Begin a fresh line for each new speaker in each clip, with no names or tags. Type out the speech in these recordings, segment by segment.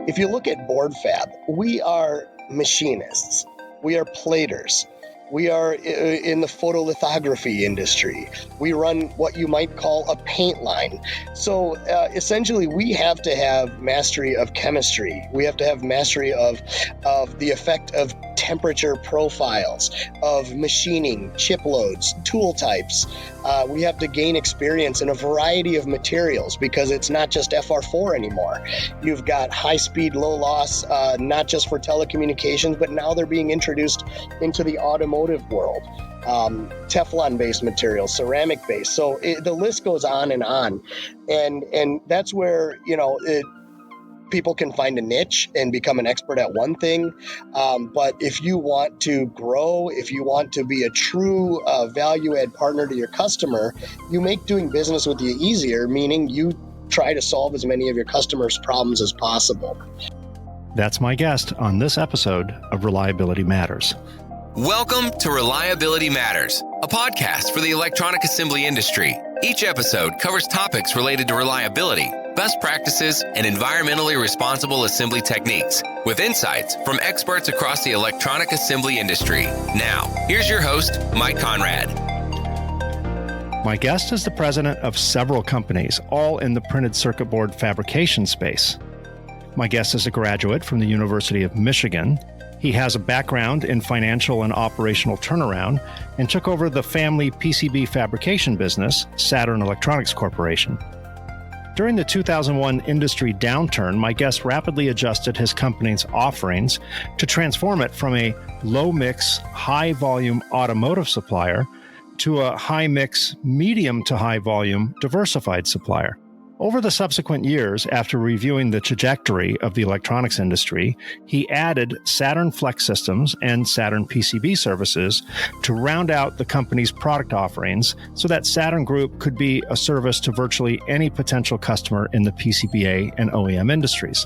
If you look at board fab, we are machinists, we are platers, we are in the photolithography industry. We run what you might call a paint line. So essentially, we have to have mastery of chemistry. We have to have mastery of the effect of temperature profiles, of machining, chip loads, tool types. We have to gain experience in a variety of materials because it's not just FR4 anymore. You've got high speed, low loss, not just for telecommunications, but now they're being introduced into the automotive world. Teflon-based materials, ceramic-based. So the list goes on. And that's where, people can find a niche and become an expert at one thing. But if you want to grow, if you want to be a true value-add partner to your customer, you make doing business with you easier, meaning you try to solve as many of your customers' problems as possible.
That's my guest on this episode of Reliability Matters.
Welcome to Reliability Matters, a podcast for the electronic assembly industry. Each episode covers topics related to reliability, best practices, and environmentally responsible assembly techniques, with insights from experts across the electronic assembly industry. Now, here's your host, Mike Conrad.
My guest is the president of several companies, all in the printed circuit board fabrication space. My guest is a graduate from the University of Michigan. He has a background in financial and operational turnaround and took over the family PCB fabrication business, Saturn Electronics Corporation. During the 2001 industry downturn, my guest rapidly adjusted his company's offerings to transform it from a low-mix, high-volume automotive supplier to a high-mix, medium to high-volume diversified supplier. Over the subsequent years, after reviewing the trajectory of the electronics industry, he added Saturn Flex Systems and Saturn PCB Services to round out the company's product offerings so that Saturn Group could be a service to virtually any potential customer in the PCBA and OEM industries.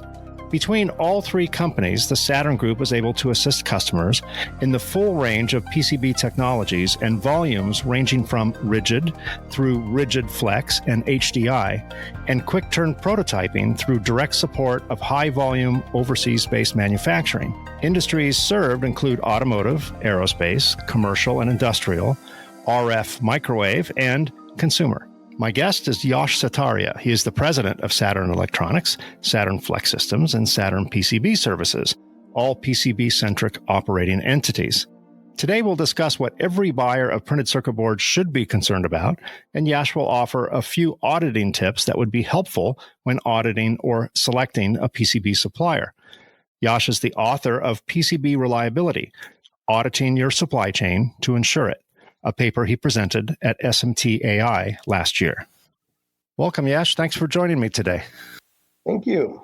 Between all three companies, the Saturn Group was able to assist customers in the full range of PCB technologies and volumes ranging from rigid through rigid flex and HDI, and quick-turn prototyping through direct support of high-volume overseas-based manufacturing. Industries served include automotive, aerospace, commercial and industrial, RF microwave, and consumer. My guest is Yash Sutariya. He is the president of Saturn Electronics, Saturn Flex Systems, and Saturn PCB Services, all PCB-centric operating entities. Today, we'll discuss what every buyer of printed circuit boards should be concerned about, and Yash will offer a few auditing tips that would be helpful when auditing or selecting a PCB supplier. Yash is the author of PCB Reliability, Auditing Your Supply Chain to Insure It, a paper he presented at SMTAI last year. Welcome, Yash. Thanks for joining me today.
Thank you.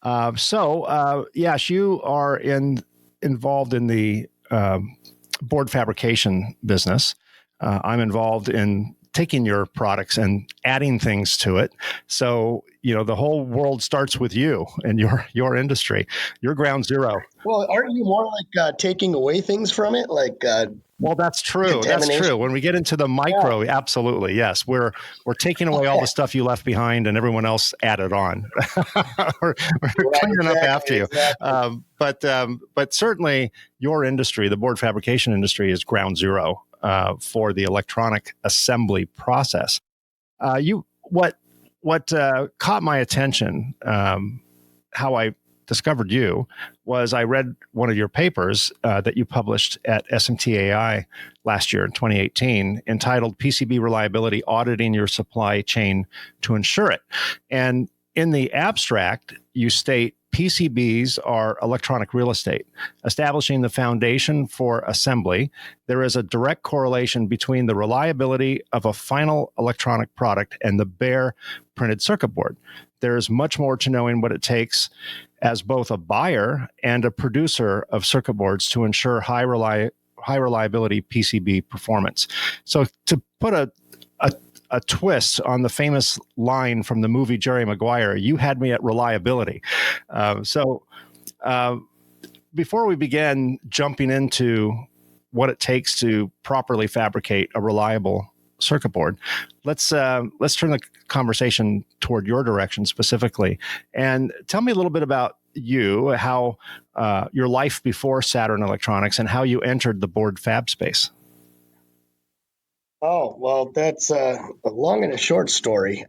Yash, you are involved in the board fabrication business. I'm involved in taking your products and adding things to it. So, the whole world starts with you and your industry. You're ground zero.
Well, aren't you more like taking away things from it?
Well, that's true. That's true. When we get into the micro, Absolutely, yes. We're taking away all the stuff you left behind and everyone else added on. we're cleaning up after you. But certainly your industry, the board fabrication industry, is ground zero for the electronic assembly process. What caught my attention, how I discovered you, was I read one of your papers that you published at SMTAI last year in 2018, entitled PCB Reliability, Auditing Your Supply Chain to Insure It. And in the abstract, you state PCBs are electronic real estate. Establishing the foundation for assembly, there is a direct correlation between the reliability of a final electronic product and the bare printed circuit board. There is much more to knowing what it takes as both a buyer and a producer of circuit boards to ensure high reliability PCB performance. So to put a twist on the famous line from the movie Jerry Maguire, you had me at reliability. Before we begin jumping into what it takes to properly fabricate a reliable circuit board, let's turn the conversation toward your direction specifically, and tell me a little bit about how your life before Saturn Electronics and how you entered the board fab space.
Oh, well, that's a long and a short story.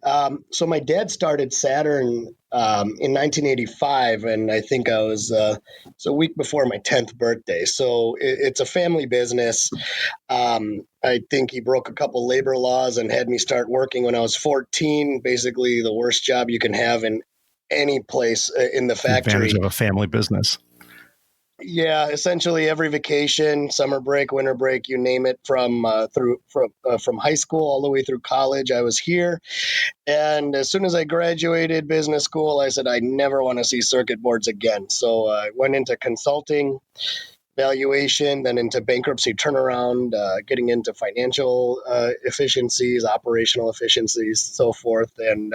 So my dad started Saturn in 1985, and I think I was it's a week before my 10th birthday. So it's a family business. I think he broke a couple labor laws and had me start working when I was 14, basically the worst job you can have in any place in the factory.
The advantage of a family business.
Yeah, essentially every vacation, summer break, winter break, you name it, from high school all the way through college, I was here. And as soon as I graduated business school, I said I never want to see circuit boards again. So I went into consulting, valuation, then into bankruptcy turnaround, getting into financial efficiencies, operational efficiencies, so forth. And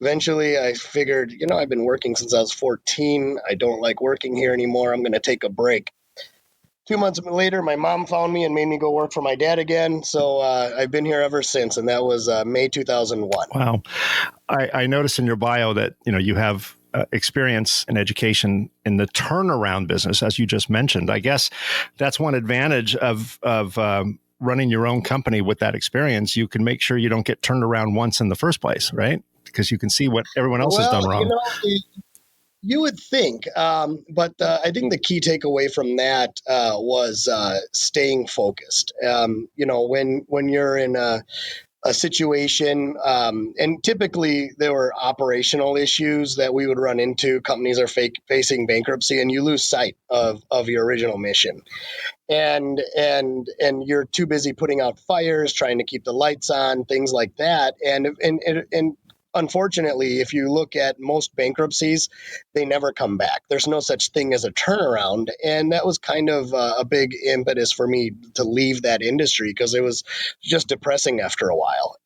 eventually I figured, I've been working since I was 14. I don't like working here anymore. I'm going to take a break. 2 months later, my mom found me and made me go work for my dad again. So I've been here ever since, and that was May 2001.
Wow. I noticed in your bio that, you have experience and education in the turnaround business, as you just mentioned. I guess that's one advantage of running your own company with that experience. You can make sure you don't get turned around once in the first place, right? Because you can see what everyone else has done wrong.
You would think, but I think the key takeaway from that was staying focused. When you're in a situation, and typically there were operational issues that we would run into. Companies are facing bankruptcy, and you lose sight of your original mission. And you're too busy putting out fires, trying to keep the lights on, things like that. And unfortunately, if you look at most bankruptcies, they never come back. There's no such thing as a turnaround. And that was kind of a big impetus for me to leave that industry, because it was just depressing after a while.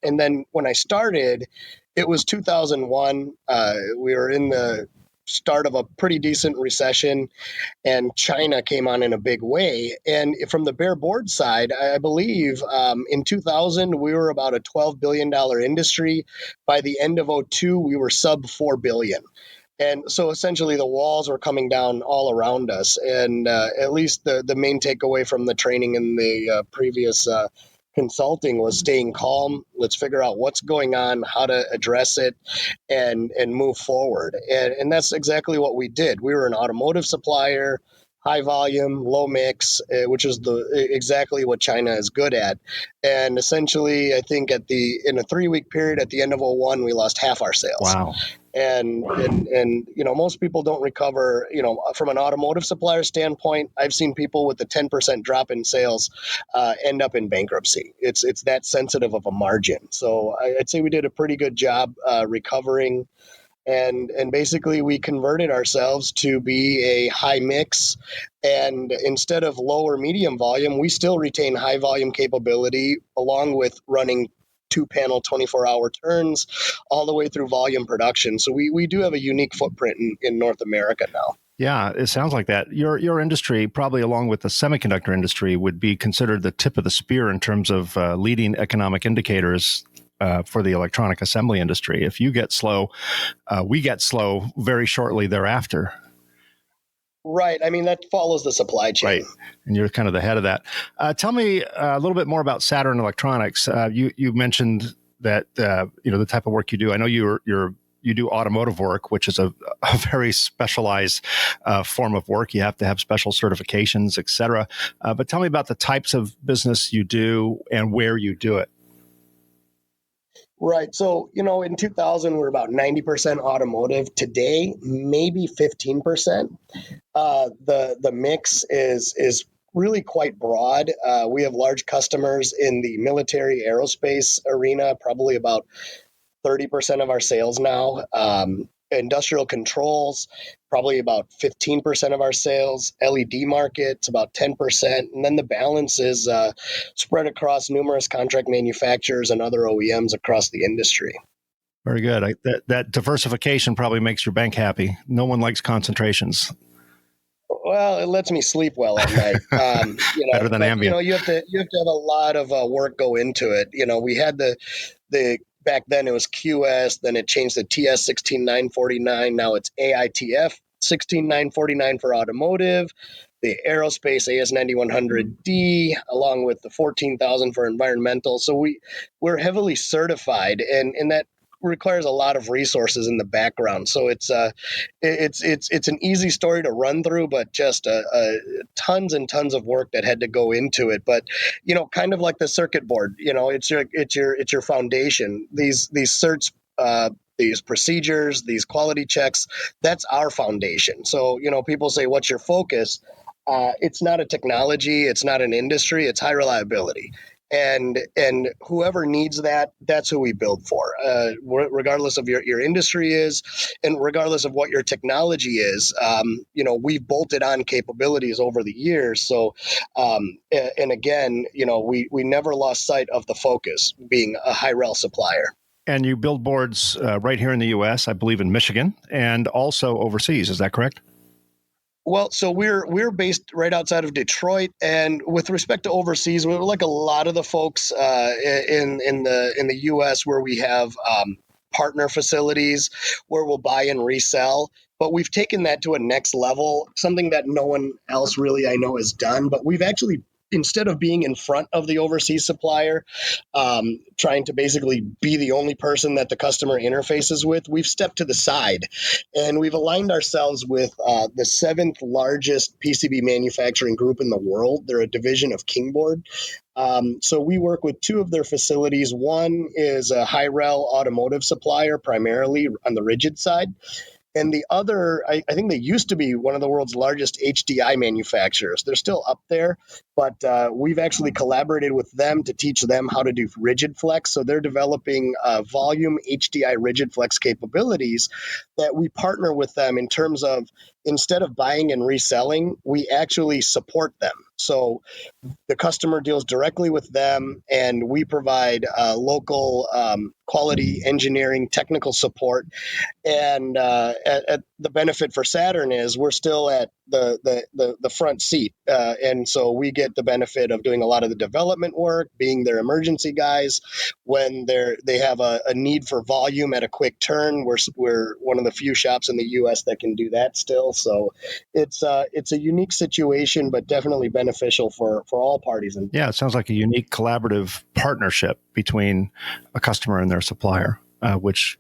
And then when I started, it was 2001. We were in the start of a pretty decent recession, and China came on in a big way. And from the bare board side, I believe in 2000, we were about a $12 billion industry. By the end of 2002, we were sub $4 billion. And so essentially the walls were coming down all around us. And at least the main takeaway from the training in the previous consulting was staying calm. Let's figure out what's going on, how to address it, and move forward. And that's exactly what we did. We were an automotive supplier, high volume, low mix, which is exactly what China is good at. And essentially, I think in a 3-week period at the end of 2001, we lost half our sales.
Wow.
And most people don't recover. From an automotive supplier standpoint, I've seen people with a 10% drop in sales end up in bankruptcy. It's that sensitive of a margin. So I'd say we did a pretty good job recovering. And basically we converted ourselves to be a high mix, and instead of low or medium volume, we still retain high volume capability, along with running 2-panel 24-hour turns all the way through volume production. So we do have a unique footprint in North America now.
Yeah, it sounds like that. Your industry, probably along with the semiconductor industry, would be considered the tip of the spear in terms of leading economic indicators for the electronic assembly industry. If you get slow, we get slow very shortly thereafter.
Right. I mean, that follows the supply chain.
Right. And you're kind of the head of that. Tell me a little bit more about Saturn Electronics. You mentioned that, the type of work you do. I know you do automotive work, which is a very specialized form of work. You have to have special certifications, et cetera. But tell me about the types of business you do and where you do it.
Right. So, in 2000, we're about 90% automotive. Today, maybe 15%. The mix is really quite broad. We have large customers in the military aerospace arena, probably about 30% of our sales now. Industrial controls, probably about 15% of our sales. LED markets, about 10%. And then the balance is spread across numerous contract manufacturers and other OEMs across the industry.
Very good. That diversification probably makes your bank happy. No one likes concentrations.
Well, it lets me sleep well at night.
Better than Ambien.
You have to have a lot of work go into it. We had the back then it was QS, then it changed to TS 16949. Now it's AITF 16949 for automotive, the aerospace AS9100D, along with the 14,000 for environmental. So we're heavily certified, and that requires a lot of resources in the background. So it's an easy story to run through, but just tons and tons of work that had to go into it. But kind of like the circuit board, it's your foundation. These certs. These procedures, these quality checks, that's our foundation. So, people say, what's your focus? It's not a technology, it's not an industry, it's high reliability. And whoever needs that, that's who we build for, regardless of your industry is, and regardless of what your technology is. We've bolted on capabilities over the years. So, and again, we never lost sight of the focus being a high rel supplier.
And you build boards right here in the U.S., I believe in Michigan, and also overseas. Is that correct?
Well, so we're based right outside of Detroit, and with respect to overseas, we're like a lot of the folks in the U.S. where we have partner facilities where we'll buy and resell. But we've taken that to a next level, something that no one else really I know has done. But we've actually, instead of being in front of the overseas supplier, trying to basically be the only person that the customer interfaces with, we've stepped to the side, and we've aligned ourselves with the 7th largest PCB manufacturing group in the world. They're a division of Kingboard. So we work with 2 of their facilities. One is a high-rel automotive supplier, primarily on the rigid side. And the other, I think they used to be one of the world's largest HDI manufacturers. They're still up there, but we've actually collaborated with them to teach them how to do rigid flex. So they're developing volume HDI rigid flex capabilities that we partner with them in terms of, instead of buying and reselling, we actually support them. So the customer deals directly with them, and we provide local quality engineering, technical support. And at the benefit for Saturn is we're still at the front seat. And so we get the benefit of doing a lot of the development work, being their emergency guys. When they have a need for volume at a quick turn, we're one of the few shops in the U.S. that can do that still. So it's a unique situation, but definitely beneficial for all parties.
Yeah, it sounds like a unique collaborative partnership between a customer and their supplier, which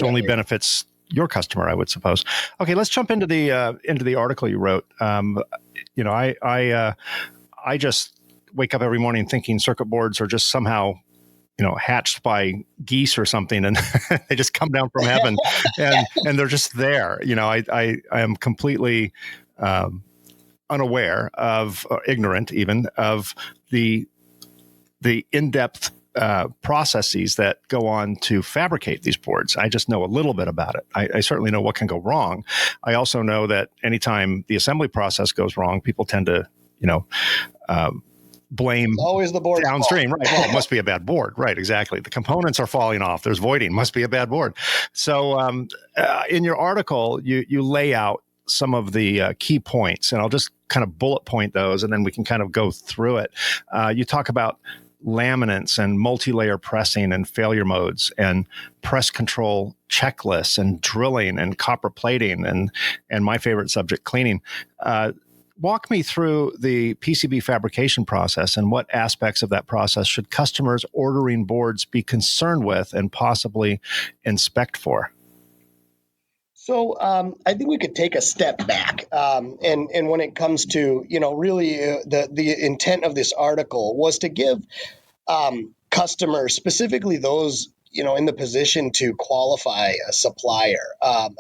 only benefits your customer, I would suppose. Okay, let's jump into the article you wrote. I just wake up every morning thinking circuit boards are just somehow, hatched by geese or something, and they just come down from heaven, and they're just there. I am completely unaware of, or ignorant even, of the in-depth processes that go on to fabricate these boards. I just know a little bit about it. I certainly know what can go wrong. I also know that anytime the assembly process goes wrong, people tend to, blame
it's always the board
downstream. Right. Well, it must be a bad board. Right. Exactly. The components are falling off. There's voiding. Must be a bad board. So in your article, you lay out some of the key points, and I'll just kind of bullet point those, and then we can kind of go through it. You talk about laminates and multi-layer pressing and failure modes and press control checklists and drilling and copper plating and my favorite subject, cleaning. Walk me through the PCB fabrication process and what aspects of that process should customers ordering boards be concerned with and possibly inspect for?
So I think we could take a step back, and when it comes to really the intent of this article was to give customers, specifically those in the position to qualify a supplier,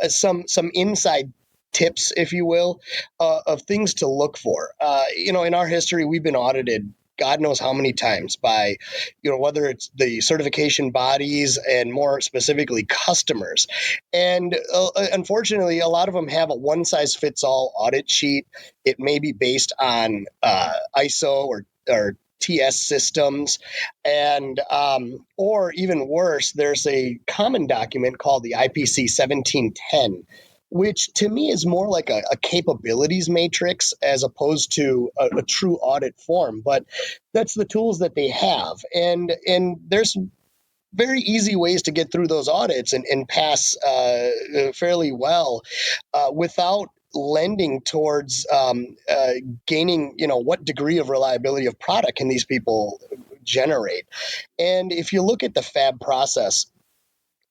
some inside tips, if you will, of things to look for. In our history, we've been audited God knows how many times by, whether it's the certification bodies and more specifically customers. And unfortunately, a lot of them have a one-size-fits-all audit sheet. It may be based on ISO or TS systems, and or even worse, there's a common document called the IPC 1710, which to me is more like a capabilities matrix as opposed to a true audit form. But that's the tools that they have. And there's very easy ways to get through those audits and pass fairly well without lending towards gaining, what degree of reliability of product can these people generate. And if you look at the fab process,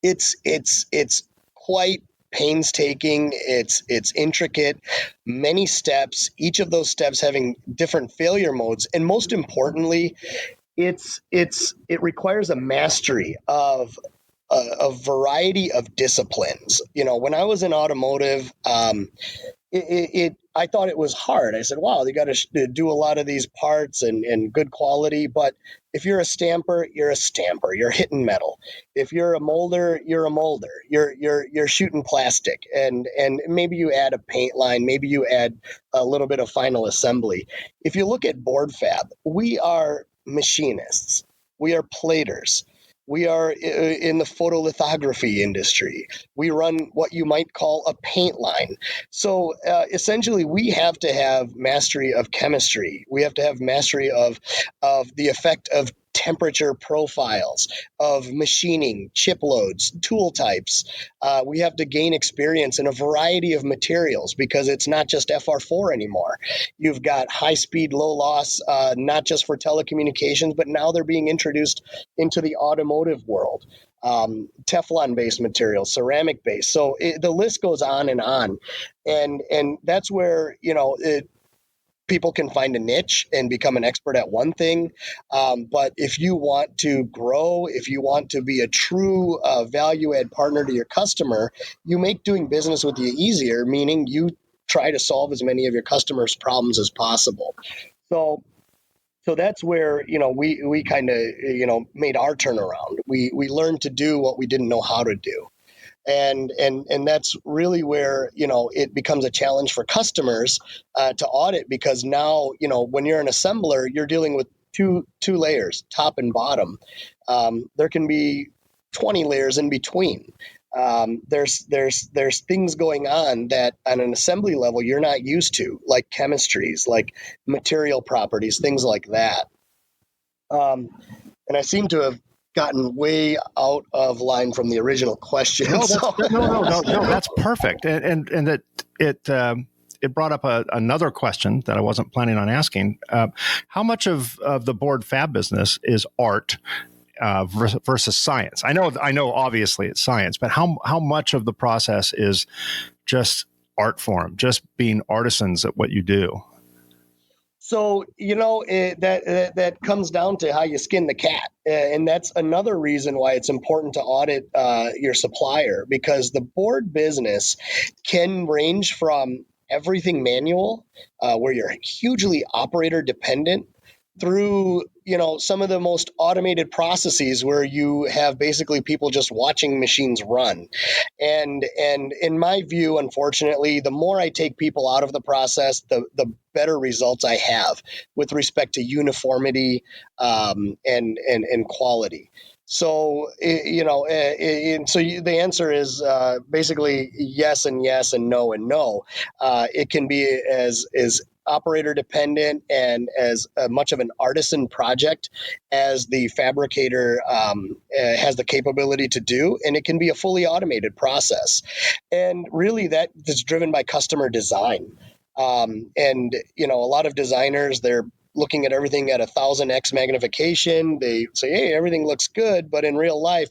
it's quite painstaking. It's intricate, many steps, each of those steps having different failure modes, and most importantly, it requires a mastery of a variety of disciplines. When I was in automotive, I thought it was hard. I said, wow, they got to do a lot of these parts and good quality. But if you're a stamper, you're a stamper. You're hitting metal. If you're a molder, you're a molder. You're shooting plastic, and maybe you add a paint line. Maybe you add a little bit of final assembly. If you look at board fab, we are machinists. We are platers. We are in the photolithography industry. We run what you might call a paint line. So essentially, we have to have mastery of chemistry. We have to have mastery of the effect of temperature profiles, of machining, chip loads, tool types. We have to gain experience in a variety of materials because it's not just FR4 anymore. You've got high speed, low loss, not just for telecommunications, but now they're being introduced into the automotive world. Teflon-based materials, ceramic-based. So the list goes on, and that's where people can find a niche and become an expert at one thing. But if you want to grow, if you want to be a true value-add partner to your customer, you make doing business with you easier, meaning you try to solve as many of your customers' problems as possible. So that's where we kind of made our turnaround. We learned to do what we didn't know how to do. And that's really where it becomes a challenge for customers to audit, because now when you're an assembler, you're dealing with two layers, top and bottom. There can be 20 layers in between. There's things going on that on an assembly level you're not used to, like chemistries, like material properties, things like that. And I seem to have gotten way out of line from the original question.
No, that's perfect. And that it brought up another question that I wasn't planning on asking. How much of the board fab business is art versus science? I know obviously it's science, but how much of the process is just art form, just being artisans at what you do?
So, that comes down to how you skin the cat. And that's another reason why it's important to audit your supplier, because the board business can range from everything manual, where you're hugely operator dependent, through some of the most automated processes where you have basically people just watching machines run. And in my view, unfortunately, the more I take people out of the process, the better results I have with respect to uniformity and quality. So the answer is basically yes and yes and no and no. It can be as operator dependent and as much of an artisan project as the fabricator has the capability to do, and it can be a fully automated process. And really that is driven by customer design. And a lot of designers, they're looking at everything at 1000x magnification. They say, hey, everything looks good, but in real life,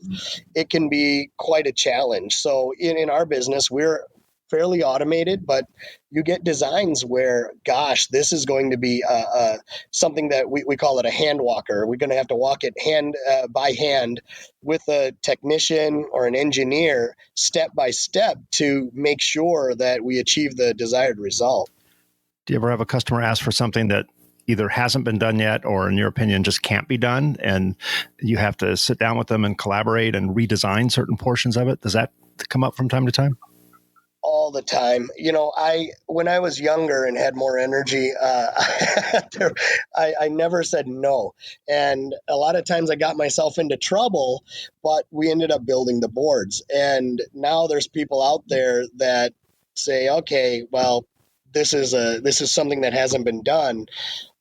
it can be quite a challenge. So in our business, we're fairly automated, but you get designs where, gosh, this is going to be something that we call it a hand walker. We're going to have to walk it hand by hand with a technician or an engineer step by step to make sure that we achieve the desired result.
Do you ever have a customer ask for something that either hasn't been done yet or, in your opinion, just can't be done, and you have to sit down with them and collaborate and redesign certain portions of it? Does that come up from time to time?
All the time. When I was younger and had more energy, I never said no. And a lot of times I got myself into trouble, but we ended up building the boards. And now there's people out there that say, okay, well, this is something that hasn't been done.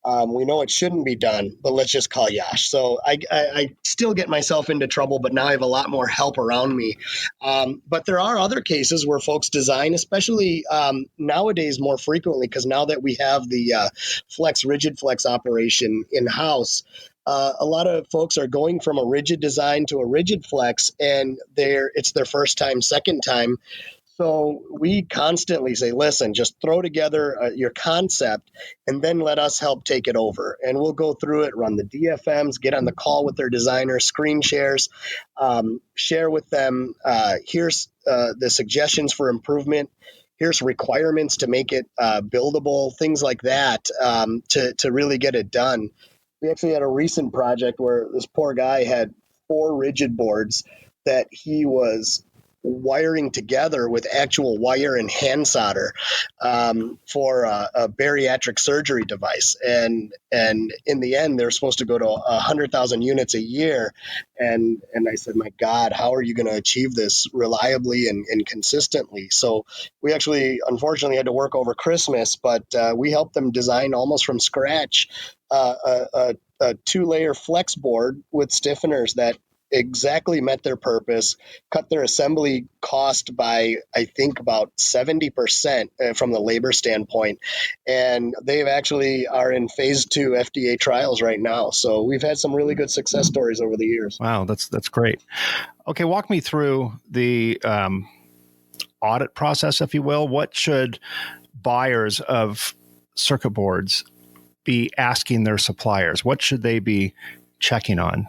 We know it shouldn't be done, but let's just call Yash. So I still get myself into trouble, but now I have a lot more help around me. But there are other cases where folks design, especially nowadays more frequently, because now that we have the rigid flex operation in-house, a lot of folks are going from a rigid design to a rigid flex, and it's their first time, second time. So we constantly say, listen, just throw together your concept and then let us help take it over. And we'll go through it, run the DFMs, get on the call with their designer, screen shares, share with them, here's the suggestions for improvement. Here's requirements to make it buildable, things like that, to really get it done. We actually had a recent project where this poor guy had 4 rigid boards that he was wiring together with actual wire and hand solder for a bariatric surgery device. And in the end, they're supposed to go to 100,000 units a year. And I said, my God, how are you going to achieve this reliably and consistently? So we actually, unfortunately, had to work over Christmas, but we helped them design almost from scratch a 2-layer flex board with stiffeners that exactly met their purpose, cut their assembly cost by, I think, about 70% from the labor standpoint. And they actually are in phase 2 FDA trials right now. So we've had some really good success stories over the years.
Wow, that's great. Okay, walk me through the audit process, if you will. What should buyers of circuit boards be asking their suppliers? What should they be checking on?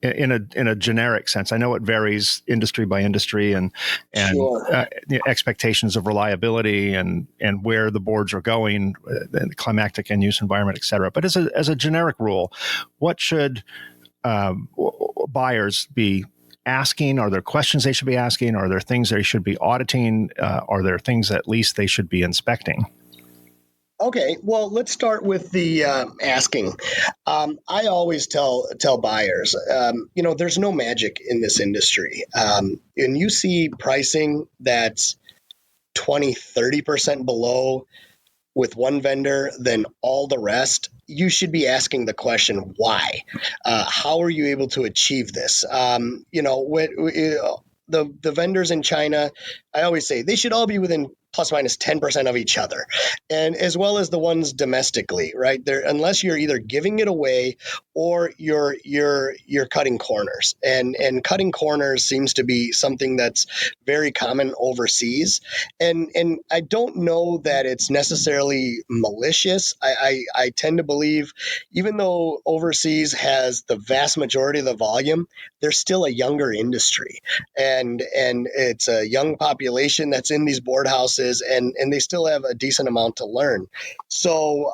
In a generic sense, I know it varies industry by industry and
Sure.
The expectations of reliability and where the boards are going, the climactic end use environment, et cetera. But as a generic rule, what should buyers be asking? Are there questions they should be asking? Are there things they should be auditing? Are there things at least they should be inspecting?
Okay, well, let's start with the asking. I always tell buyers, there's no magic in this industry. And you see pricing that's 20, 30% below with one vendor than all the rest, you should be asking the question, why? How are you able to achieve this? The vendors in China, I always say they should all be within plus minus 10% of each other, and as well as the ones domestically, right? There, unless you're either giving it away or you're cutting corners, and cutting corners seems to be something that's very common overseas, and I don't know that it's necessarily malicious. I tend to believe, even though overseas has the vast majority of the volume, there's still a younger industry, and it's a young population that's in these board houses, and they still have a decent amount to learn. So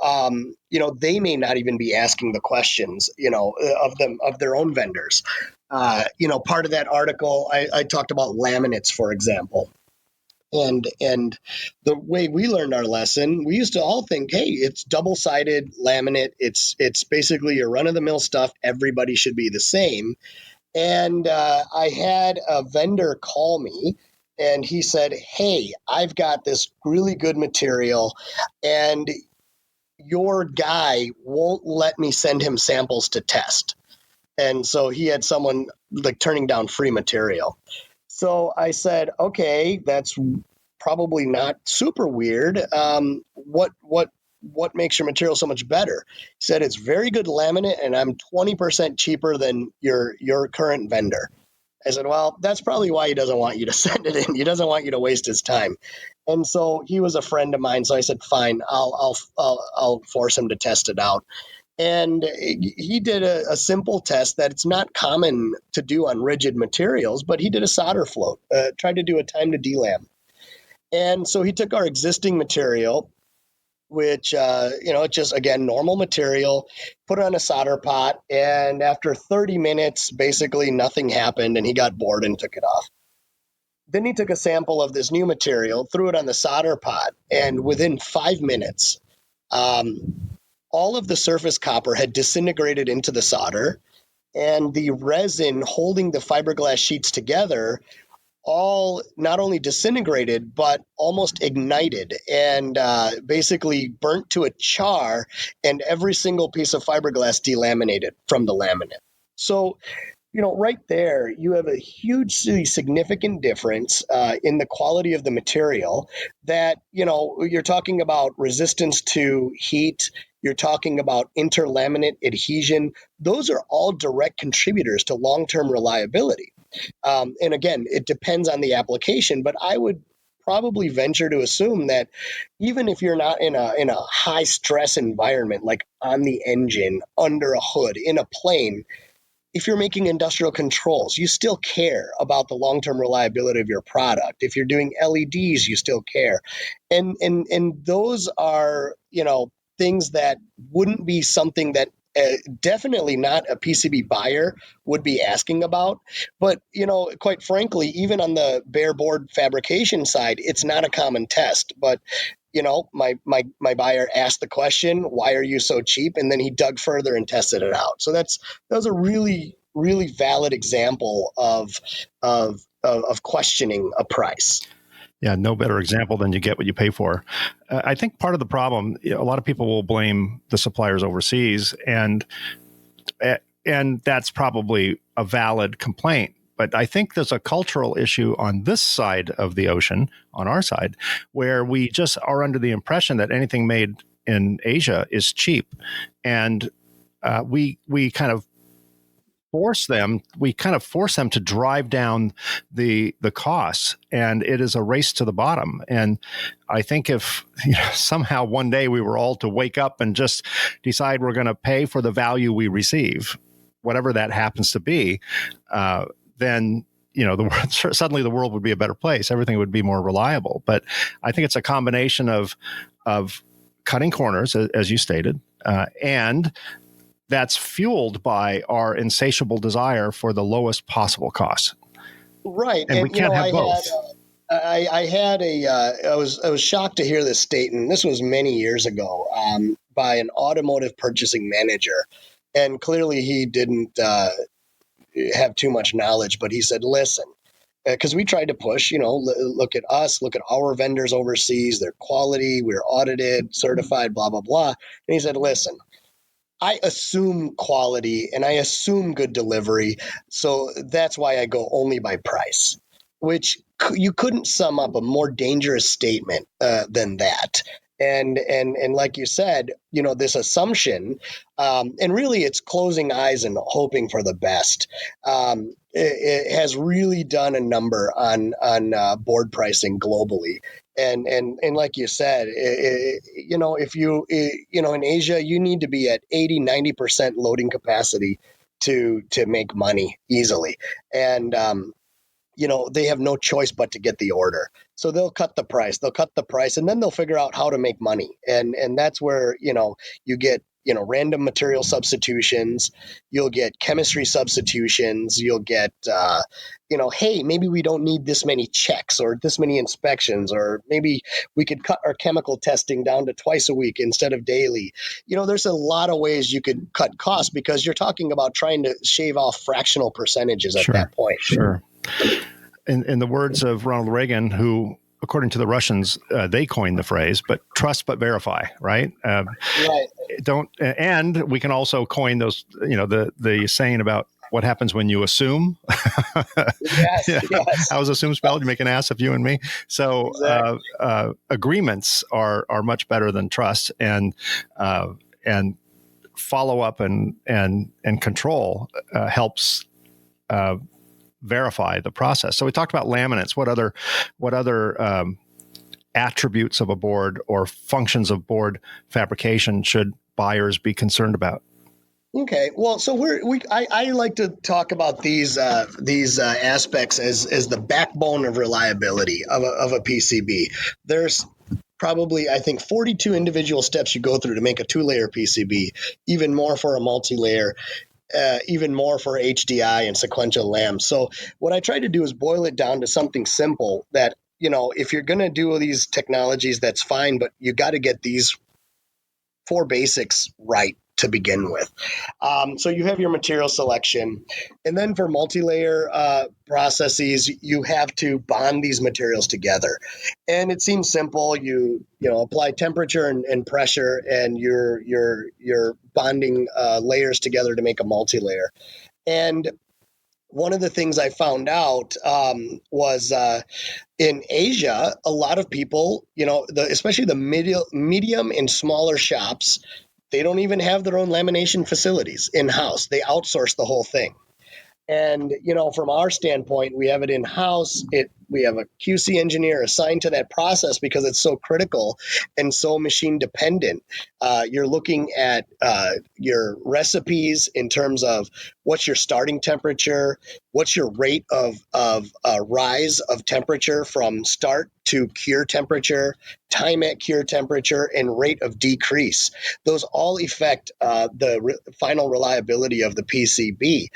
they may not even be asking the questions of their own vendors. Part of that article I talked about laminates, for example. And the way we learned our lesson, we used to all think, hey, it's double-sided laminate. It's basically your run-of-the-mill stuff. Everybody should be the same. And I had a vendor call me, and he said, hey, I've got this really good material, and your guy won't let me send him samples to test. And so he had someone like turning down free material. So I said, okay, that's probably not super weird. What makes your material so much better? He said, it's very good laminate, and I'm 20% cheaper than your current vendor. I said, well, that's probably why he doesn't want you to send it in. He doesn't want you to waste his time. And so he was a friend of mine. So I said, fine, I'll force him to test it out. And he did a simple test that it's not common to do on rigid materials, but he did a solder float, tried to do a time to delam. And so he took our existing material, which, just, again, normal material, put it on a solder pot. And after 30 minutes, basically nothing happened, and he got bored and took it off. Then he took a sample of this new material, threw it on the solder pot, and within 5 minutes, all of the surface copper had disintegrated into the solder, and the resin holding the fiberglass sheets together all not only disintegrated, but almost ignited and basically burnt to a char, and every single piece of fiberglass delaminated from the laminate. So, right there, you have a hugely significant difference in the quality of the material that, you're talking about resistance to heat. You're talking about interlaminate adhesion. Those are all direct contributors to long-term reliability. And again, it depends on the application, but I would probably venture to assume that even if you're not in a high stress environment, like on the engine, under a hood, in a plane, if you're making industrial controls, you still care about the long-term reliability of your product. If you're doing LEDs, you still care. And those are, things that wouldn't be something that definitely not a PCB buyer would be asking about. But, quite frankly, even on the bare board fabrication side, it's not a common test. But my buyer asked the question, why are you so cheap? And then he dug further and tested it out. So that was a really, really valid example of questioning a price.
Yeah, no better example than you get what you pay for. I think part of the problem, a lot of people will blame the suppliers overseas, and that's probably a valid complaint. But I think there's a cultural issue on this side of the ocean, on our side, where we just are under the impression that anything made in Asia is cheap. And we kind of force them to drive down the costs, and it is a race to the bottom. And I think if somehow one day we were all to wake up and just decide we're going to pay for the value we receive, whatever that happens to be, then suddenly the world would be a better place. Everything would be more reliable. But I think it's a combination of cutting corners, as you stated, and that's fueled by our insatiable desire for the lowest possible cost.
Right.
And we can't have both.
I was shocked to hear this statement. This was many years ago by an automotive purchasing manager. And clearly he didn't have too much knowledge, but he said, listen, because we tried to push, look at us, look at our vendors overseas, their quality, we're audited, certified, blah, blah, blah. And he said, listen, I assume quality and I assume good delivery. So that's why I go only by price, which you couldn't sum up a more dangerous statement than that. And like you said, this assumption, and really it's closing eyes and hoping for the best. It has really done a number on board pricing globally. And like you said, if you, in Asia, you need to be at 80-90% loading capacity to make money easily. And, they have no choice but to get the order. So they'll cut the price, and then they'll figure out how to make money. And that's where, you get, random material substitutions, you'll get chemistry substitutions, you'll get, hey, maybe we don't need this many checks or this many inspections, or maybe we could cut our chemical testing down to twice a week instead of daily. There's a lot of ways you could cut costs because you're talking about trying to shave off fractional percentages at that point.
Sure. In the words of Ronald Reagan, who, according to the Russians, they coined the phrase, but trust but verify, right?
Right.
And we can also coin those, the saying about what happens when you assume.
Yes, yes.
How's assume spelled? You make an ass of you and me. So exactly. Agreements are much better than trust, and follow up and control helps verify the process. So we talked about laminates. What other attributes of a board or functions of board fabrication should buyers be concerned about?
Okay, well, so I like to talk about these aspects as the backbone of reliability of a PCB. There's probably, I think, 42 individual steps you go through to make a 2-layer PCB, even more for a multi-layer. Even more for HDI and sequential lam. So what I try to do is boil it down to something simple that, if you're going to do these technologies, that's fine, but you got to get these 4 basics right to begin with. So you have your material selection, and then for multi-layer processes, you have to bond these materials together. And it seems simple. You apply temperature and pressure, and you're bonding layers together to make a multi-layer. And one of the things I found out was in Asia, a lot of people, especially the medium and smaller shops, they don't even have their own lamination facilities in-house. They outsource the whole thing. And, from our standpoint, we have it in-house. We have a QC engineer assigned to that process because it's so critical and so machine dependent. You're looking at your recipes in terms of what's your starting temperature, what's your rate of rise of temperature from start to cure temperature, time at cure temperature, and rate of decrease. Those all affect the final reliability of the PCB.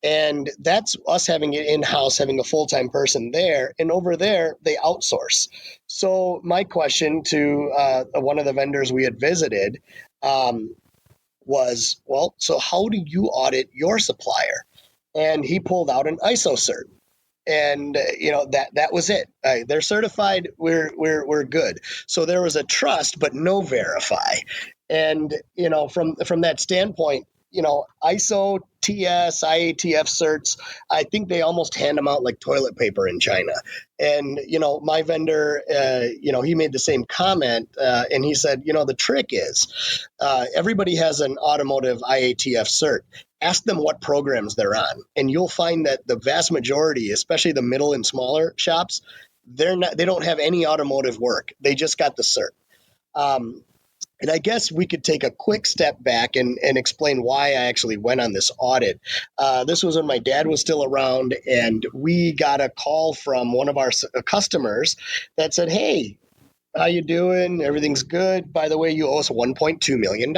And that's us having it in-house, having a full-time person there. And over there, they outsource. So my question to one of the vendors we had visited was, well, so how do you audit your supplier? And he pulled out an ISO cert. And that was it. They're certified. We're good. So there was a trust, but no verify. And from that standpoint, ISO, TS, IATF certs, I think they almost hand them out like toilet paper in China. And my vendor, he made the same comment, and he said, the trick is everybody has an automotive IATF cert. Ask them what programs they're on, and you'll find that the vast majority, especially the middle and smaller shops, they don't have any automotive work. They just got the cert. And I guess we could take a quick step back and explain why I actually went on this audit. This was when my dad was still around, and we got a call from one of our customers that said, "Hey, how you doing? Everything's good. By the way, you owe us $1.2 million.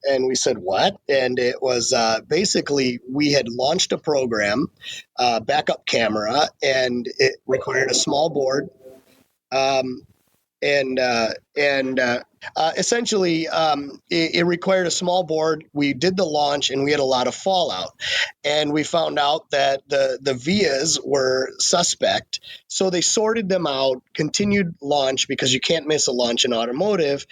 And we said, what? And it was basically we had launched a program, backup camera, and it required a small board. Essentially, it required a small board. We did the launch, and we had a lot of fallout. And we found out that the vias were suspect. So they sorted them out, continued launch because you can't miss a launch in automotive.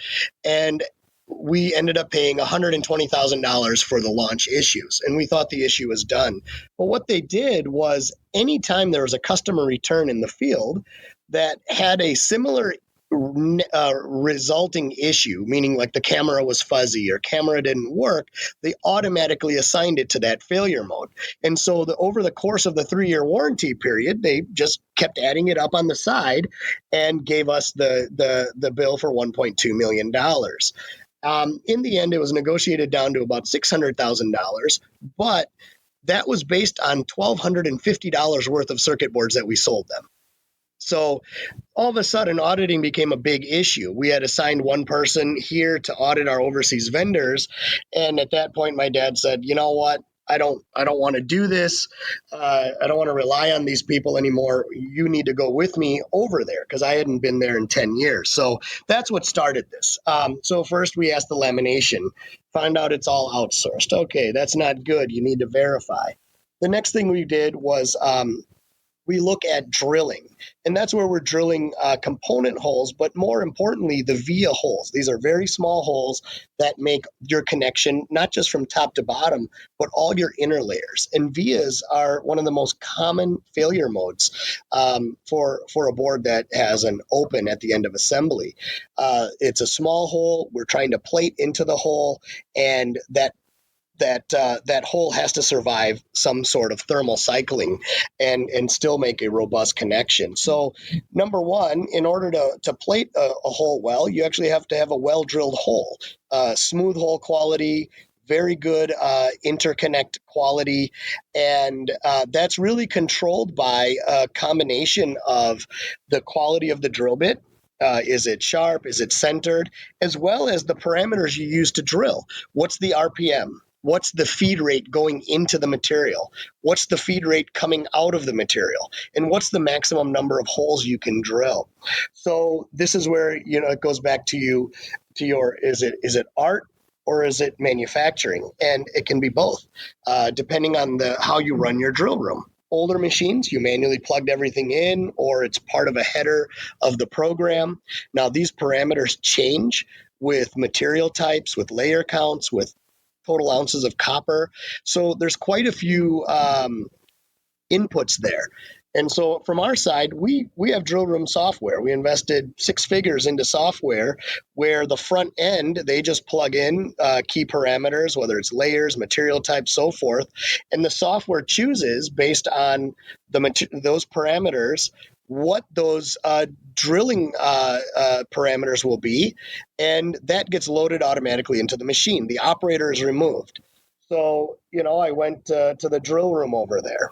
And we ended up paying $120,000 for the launch issues. And we thought the issue was done. But what they did was anytime there was a customer return in the field that had a similar resulting issue, meaning like the camera was fuzzy or camera didn't work, they automatically assigned it to that failure mode. And so over the course of the 3-year warranty period, they just kept adding it up on the side and gave us the bill for $1.2 million. In the end, it was negotiated down to about $600,000, but that was based on $1,250 worth of circuit boards that we sold them. So all of a sudden, auditing became a big issue. We had assigned one person here to audit our overseas vendors. And at that point, my dad said, you know what? I don't want to do this. I don't want to rely on these people anymore. You need to go with me over there because I hadn't been there in 10 years. So that's what started this. So first we asked the lamination, find out it's all outsourced. Okay, that's not good. You need to verify. The next thing we did was we look at drilling, and that's where we're drilling component holes, but more importantly, the via holes. These are very small holes that make your connection, not just from top to bottom, but all your inner layers. And vias are one of the most common failure modes for a board that has an open at the end of assembly. It's a small hole. We're trying to plate into the hole, and that hole has to survive some sort of thermal cycling and still make a robust connection. So number one, in order to plate a hole well, you actually have to have a well-drilled hole, smooth hole quality, very good interconnect quality, and that's really controlled by a combination of the quality of the drill bit. Is it sharp? Is it centered? As well as the parameters you use to drill. What's the RPM? What's the feed rate going into the material? What's the feed rate coming out of the material? And what's the maximum number of holes you can drill? So this is where, it goes back to your, is it art or is it manufacturing? And it can be both, depending on how you run your drill room. Older machines, you manually plugged everything in, or it's part of a header of the program. Now, these parameters change with material types, with layer counts, with total ounces of copper. So there's quite a few inputs there. And so from our side, we have drill room software. We invested six figures into software where the front end, they just plug in key parameters, whether it's layers, material type, so forth. And the software chooses based on those parameters what those drilling parameters will be. And that gets loaded automatically into the machine. The operator is removed. So, I went to the drill room over there.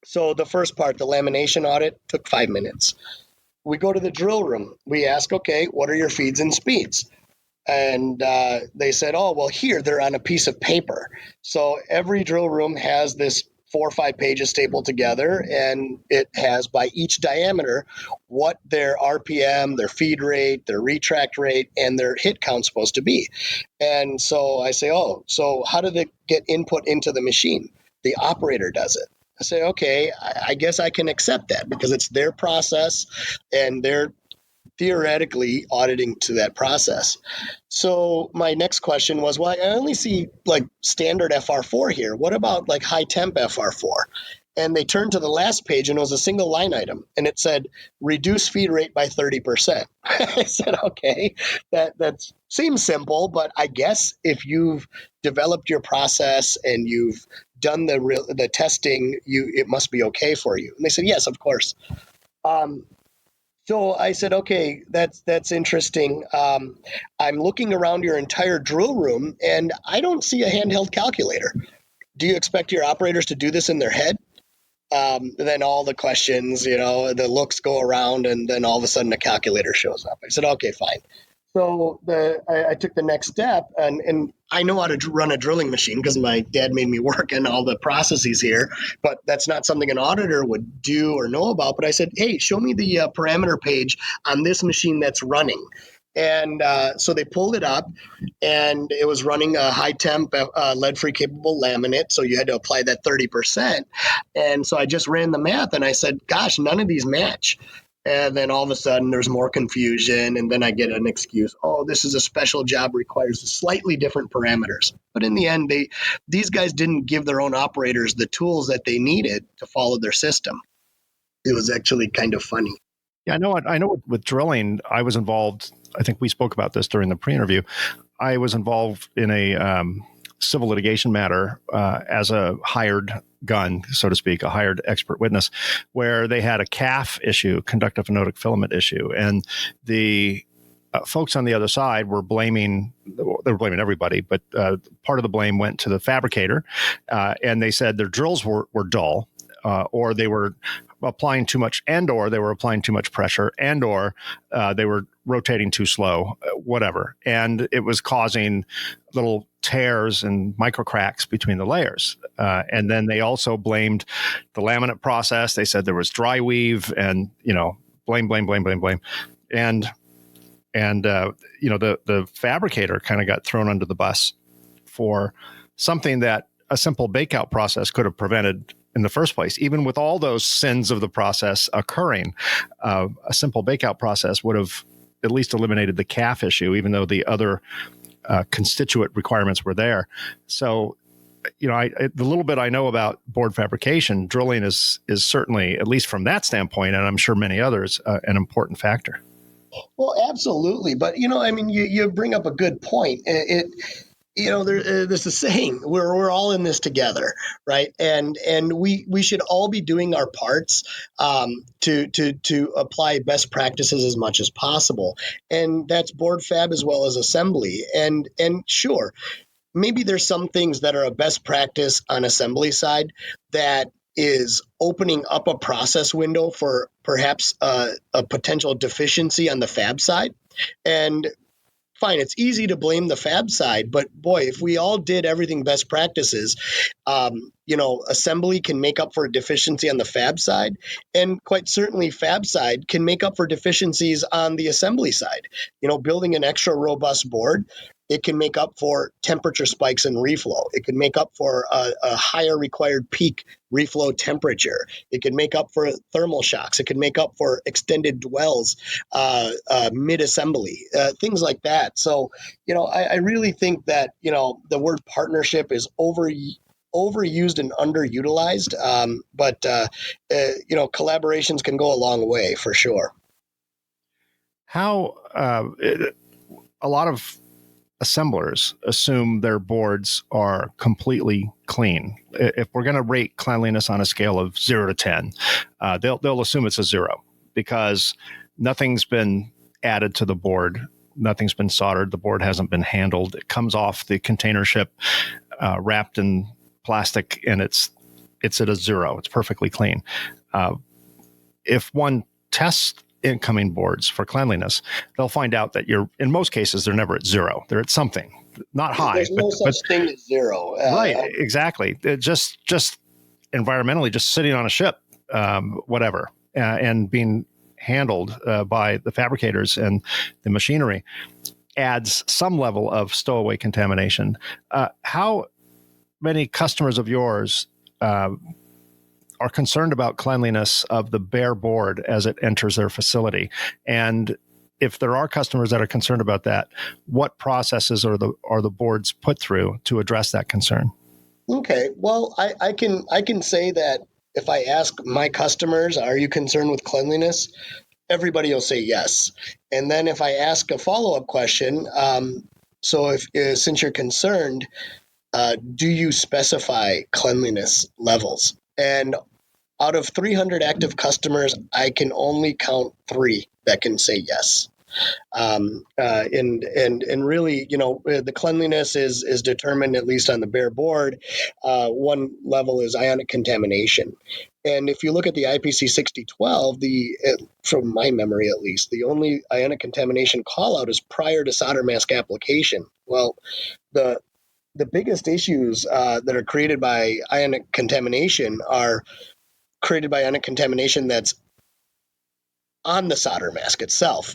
So the first part, the lamination audit, took 5 minutes. We go to the drill room. We ask, okay, what are your feeds and speeds? And they said, oh, well, here, they're on a piece of paper. So every drill room has this 4 or 5 pages stapled together, and it has by each diameter what their RPM, their feed rate, their retract rate, and their hit count's supposed to be. And so I say, oh, so how do they get input into the machine? The operator does it. I say, okay, I guess I can accept that because it's their process and they're theoretically auditing to that process. So my next question was, well, I only see like standard FR4 here. What about like high temp FR4? And they turned to the last page and it was a single line item and it said, reduce feed rate by 30%. I said, okay, that seems simple, but I guess if you've developed your process and you've done the testing, it must be okay for you. And they said, yes, of course. So I said, okay, that's interesting. I'm looking around your entire drill room and I don't see a handheld calculator. Do you expect your operators to do this in their head? Then all the questions, the looks go around and then all of a sudden a calculator shows up. I said, okay, fine. So I took the next step and I know how to run a drilling machine because my dad made me work in all the processes here, but that's not something an auditor would do or know about. But I said, hey, show me the parameter page on this machine that's running. And so they pulled it up and it was running a high temp lead-free capable laminate. So you had to apply that 30%. And so I just ran the math and I said, gosh, none of these match. And then all of a sudden there's more confusion. And then I get an excuse. Oh, this is a special job, requires slightly different parameters. But in the end, these guys didn't give their own operators the tools that they needed to follow their system. It was actually kind of funny.
Yeah, I know with drilling, I was involved. I think we spoke about this during the pre-interview. I was involved in a civil litigation matter as a hired gun, so to speak, a hired expert witness, where they had a CAF issue, conductive anodic filament issue, and the folks on the other side were blaming everybody, but part of the blame went to the fabricator, and they said their drills were dull, or they were applying too much, or they were applying too much pressure, or they were rotating too slow, whatever. And it was causing little tears and micro cracks between the layers. And then they also blamed the laminate process. They said there was dry weave and, blame. And the fabricator kind of got thrown under the bus for something that a simple bakeout process could have prevented in the first place. Even with all those sins of the process occurring, a simple bakeout process would have at least eliminated the CAF issue, even though the other constituent requirements were there. So, the little bit I know about board fabrication, drilling is certainly, at least from that standpoint, and I'm sure many others, an important factor.
Well, absolutely. But, you bring up a good point. There's a saying, we're all in this together, right? And we should all be doing our parts to apply best practices as much as possible. And that's board fab as well as assembly. And sure, maybe there's some things that are a best practice on assembly side that is opening up a process window for perhaps a potential deficiency on the fab side. And fine, it's easy to blame the fab side, but boy, if we all did everything best practices, assembly can make up for a deficiency on the fab side, and quite certainly fab side can make up for deficiencies on the assembly side. Building an extra robust board, it can make up for temperature spikes and reflow. It can make up for a higher required peak reflow temperature. It can make up for thermal shocks. It can make up for extended dwells mid-assembly, things like that. So, I really think that, the word partnership is overused and underutilized, but collaborations can go a long way for sure.
How a lot of assemblers assume their boards are completely clean. If we're going to rate cleanliness on a scale of 0 to 10, they'll assume it's a 0 because nothing's been added to the board. Nothing's been soldered. The board hasn't been handled. It comes off the container ship wrapped in plastic, and it's at a 0. It's perfectly clean. If one tests incoming boards for cleanliness, they'll find out that in most cases, they're never at 0. They're at something, not high.
There's no such thing as 0.
Right, exactly. Just environmentally, just sitting on a ship, whatever, and being handled by the fabricators and the machinery adds some level of stowaway contamination. How many customers of yours are concerned about cleanliness of the bare board as it enters their facility? And if there are customers that are concerned about that, what processes are the boards put through to address that concern?
Okay, well, I can say that if I ask my customers, are you concerned with cleanliness? Everybody will say yes. And then if I ask a follow-up question, so if since you're concerned, do you specify cleanliness levels? And out of 300 active customers, I can only count 3 that can say yes. And really, the cleanliness is determined, at least on the bare board. One level is ionic contamination. And if you look at the IPC 6012, from my memory at least, the only ionic contamination call out is prior to solder mask application. Well, the biggest issues that are created by ionic contamination are created by ionic contamination that's on the solder mask itself.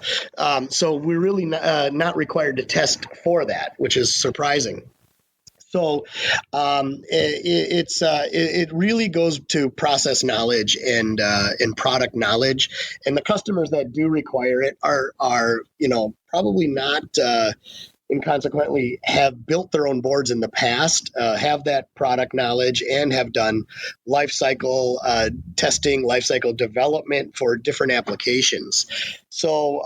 So we're really not required to test for that, which is surprising. So it really goes to process knowledge and product knowledge, and the customers that do require it are probably not and consequently have built their own boards in the past, have that product knowledge, and have done life cycle testing, life cycle development for different applications. So,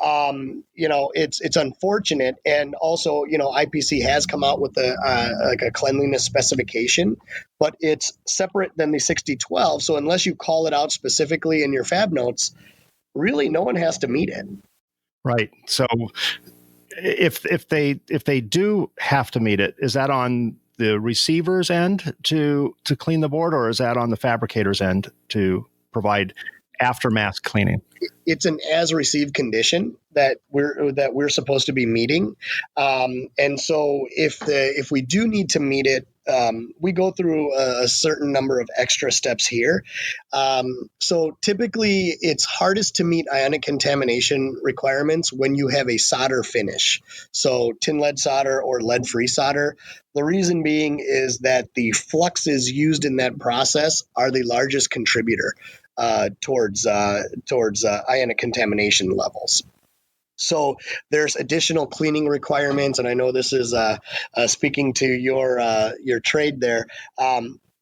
it's unfortunate. And also, IPC has come out with a cleanliness specification, but it's separate than the 6012. So unless you call it out specifically in your fab notes, really no one has to meet it.
Right. So if they do have to meet it, is that on the receiver's end to clean the board, or is that on the fabricator's end to provide aftermask cleaning?
It's an as received condition that we're supposed to be meeting, and so if we do need to meet it, we go through a certain number of extra steps here. So typically, it's hardest to meet ionic contamination requirements when you have a solder finish, so tin lead solder or lead-free solder. The reason being is that the fluxes used in that process are the largest contributor towards ionic contamination levels. So there's additional cleaning requirements, and I know this is speaking to your trade there.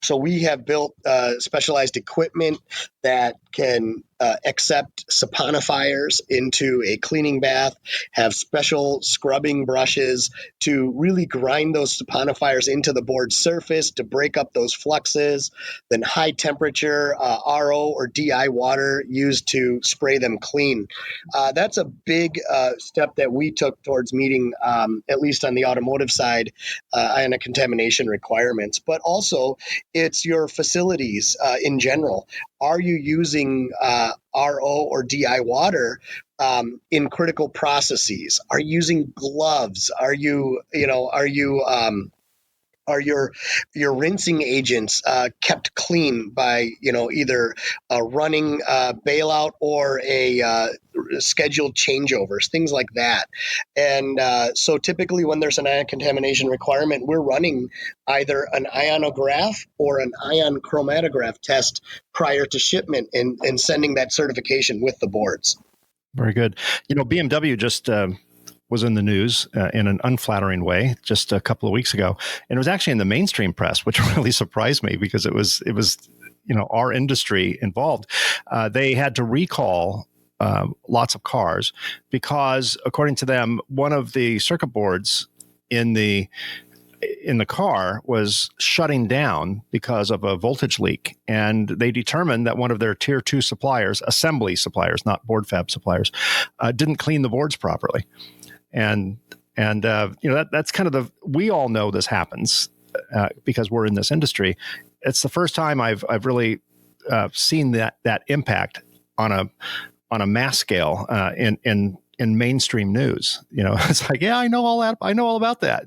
So we have built specialized equipment that can accept saponifiers into a cleaning bath, have special scrubbing brushes to really grind those saponifiers into the board surface to break up those fluxes, then high temperature RO or DI water used to spray them clean. That's a big step that we took towards meeting, at least on the automotive side, ionic contamination requirements. But also, it's your facilities in general. Are you using RO or DI water in critical processes? Are you using gloves? Are you Are your rinsing agents kept clean by either running bailout or a scheduled changeovers, things like that? And so typically when there's an ion contamination requirement, we're running either an ionograph or an ion chromatograph test prior to shipment and sending that certification with the boards.
Very good. BMW just was in the news in an unflattering way just a couple of weeks ago, and it was actually in the mainstream press, which really surprised me because it was our industry involved. They had to recall lots of cars because, according to them, one of the circuit boards in the car was shutting down because of a voltage leak. And they determined that one of their tier 2 suppliers, assembly suppliers, not board fab suppliers, didn't clean the boards properly. And that's kind of we all know this happens because we're in this industry. It's the first time I've really seen that impact on a mass scale in mainstream news. It's like, yeah, I know all that. I know all about that.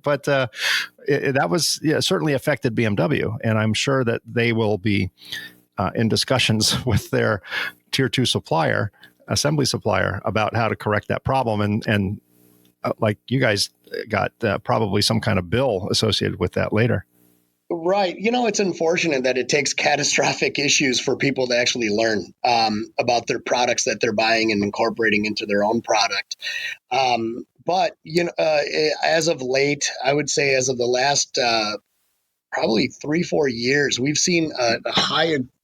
But that was certainly affected BMW, and I'm sure that they will be in discussions with their tier 2 supplier, assembly supplier, about how to correct that problem. And like you guys got probably some kind of bill associated with that later.
Right. It's unfortunate that it takes catastrophic issues for people to actually learn about their products that they're buying and incorporating into their own product. But as of late, I would say as of the last probably 3-4 years, we've seen a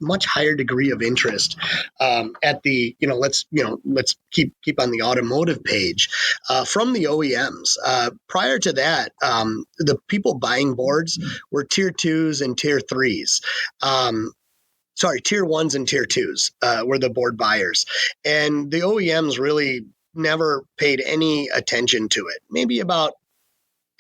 much higher degree of interest at the let's keep on the automotive page from the OEMs. Prior to that, the people buying boards were tier 2s and tier 3s. Tier 1s and tier 2s were the board buyers, and the OEMs really never paid any attention to it. Maybe about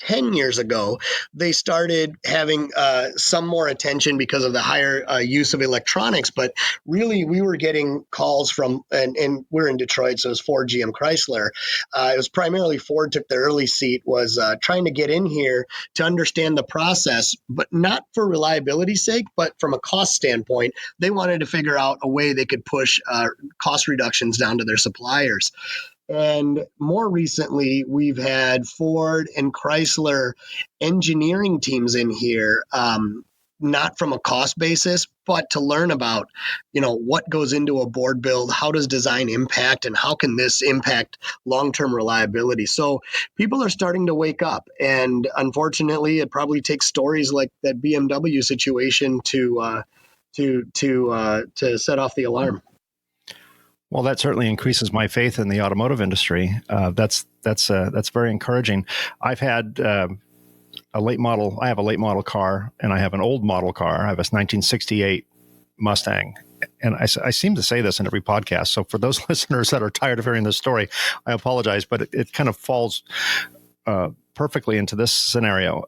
10 years ago, they started having some more attention because of the higher use of electronics. But really, we were getting calls from, and we're in Detroit, so it was Ford, GM, Chrysler. It was primarily Ford took the early seat, was trying to get in here to understand the process, but not for reliability's sake, but from a cost standpoint. They wanted to figure out a way they could push cost reductions down to their suppliers. And more recently, we've had Ford and Chrysler engineering teams in here, not from a cost basis, but to learn about, what goes into a board build, how does design impact, and how can this impact long-term reliability. So people are starting to wake up, and unfortunately, it probably takes stories like that BMW situation to set off the alarm.
Well, that certainly increases my faith in the automotive industry. That's very encouraging. I've had a late model. I have a late model car, and I have an old model car. I have a 1968 Mustang, and I seem to say this in every podcast. So for those listeners that are tired of hearing this story, I apologize, but it kind of falls perfectly into this scenario.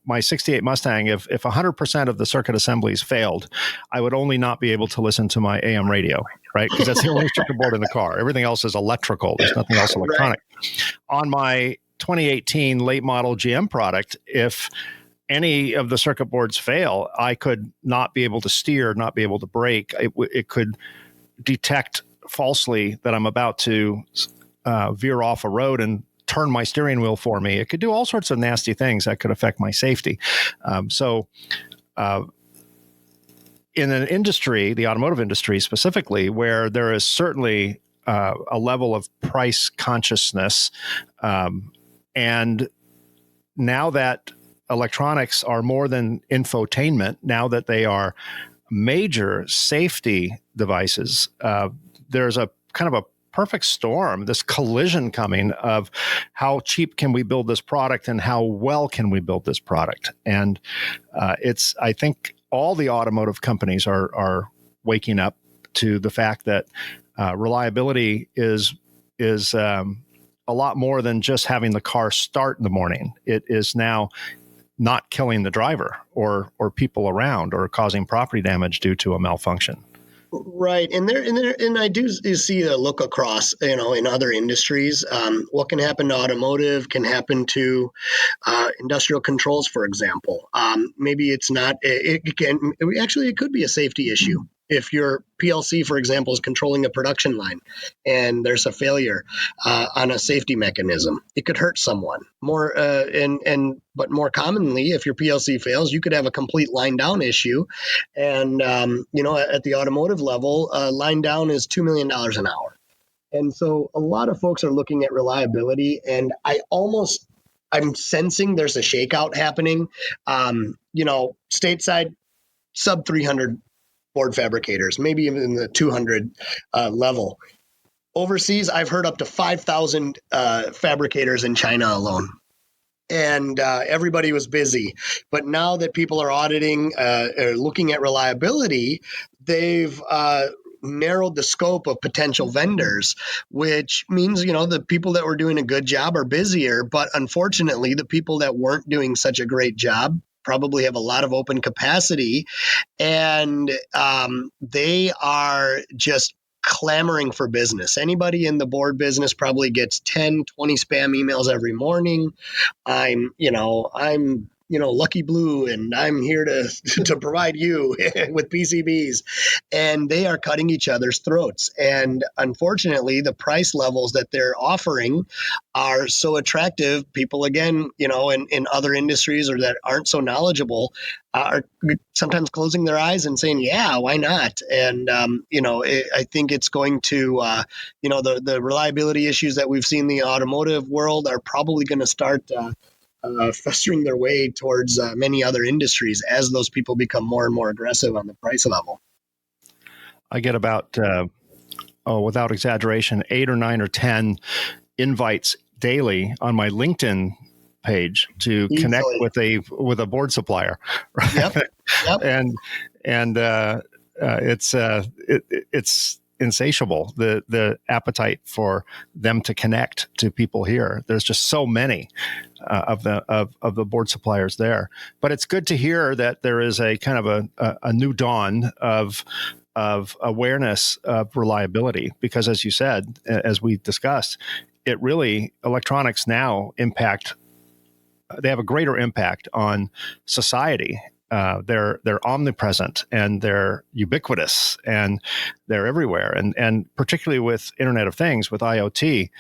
My 68 Mustang, if 100% of the circuit assemblies failed, I would only not be able to listen to my AM radio, right? Because that's the only circuit board in the car. Everything else is electrical. There's nothing else electronic. Right. On my 2018 late model GM product, if any of the circuit boards fail, I could not be able to steer, not be able to brake. It could detect falsely that I'm about to veer off a road and turn my steering wheel for me. It could do all sorts of nasty things that could affect my safety. In an industry, the automotive industry specifically, where there is certainly a level of price consciousness, and now that electronics are more than infotainment, now that they are major safety devices, there's a kind of a perfect storm, this collision coming of how cheap can we build this product and how well can we build this product. And I think all the automotive companies are waking up to the fact that reliability is a lot more than just having the car start in the morning. It is now not killing the driver or people around or causing property damage due to a malfunction.
Right, and I do see a look across, in other industries. What can happen to automotive can happen to industrial controls, for example. Maybe it's not. It could be a safety issue. If your PLC, for example, is controlling a production line and there's a failure on a safety mechanism, it could hurt someone more. But more commonly, if your PLC fails, you could have a complete line down issue. And at the automotive level, line down is $2 million an hour. And so a lot of folks are looking at reliability, and I'm sensing there's a shakeout happening. Stateside, sub 300 board fabricators, maybe even in the 200 level. Overseas, I've heard up to 5,000 fabricators in China alone. And everybody was busy. But now that people are auditing, looking at reliability, they've narrowed the scope of potential vendors, which means, the people that were doing a good job are busier. But unfortunately, the people that weren't doing such a great job probably have a lot of open capacity, and they are just clamoring for business. Anybody in the board business probably gets 10, 20 spam emails every morning. I'm Lucky Blue, and I'm here to provide you with PCBs. And they are cutting each other's throats. And unfortunately, the price levels that they're offering are so attractive. People, again, in other industries or that aren't so knowledgeable, are sometimes closing their eyes and saying, yeah, why not? And, I think it's going to, the reliability issues that we've seen in the automotive world are probably going to start festering their way towards many other industries as those people become more and more aggressive on the price level.
I get about, without exaggeration, 8 or 9 or 10 invites daily on my LinkedIn page to connect with a board supplier. Right?
Yep.
And it's insatiable, the appetite for them to connect to people here. There's just so many of the board suppliers there. But it's good to hear that there is a kind of a new dawn of awareness of reliability, because as you said, as we discussed, electronics now they have a greater impact on society. They're omnipresent, and they're ubiquitous, and they're everywhere. And particularly with Internet of Things, with IoT,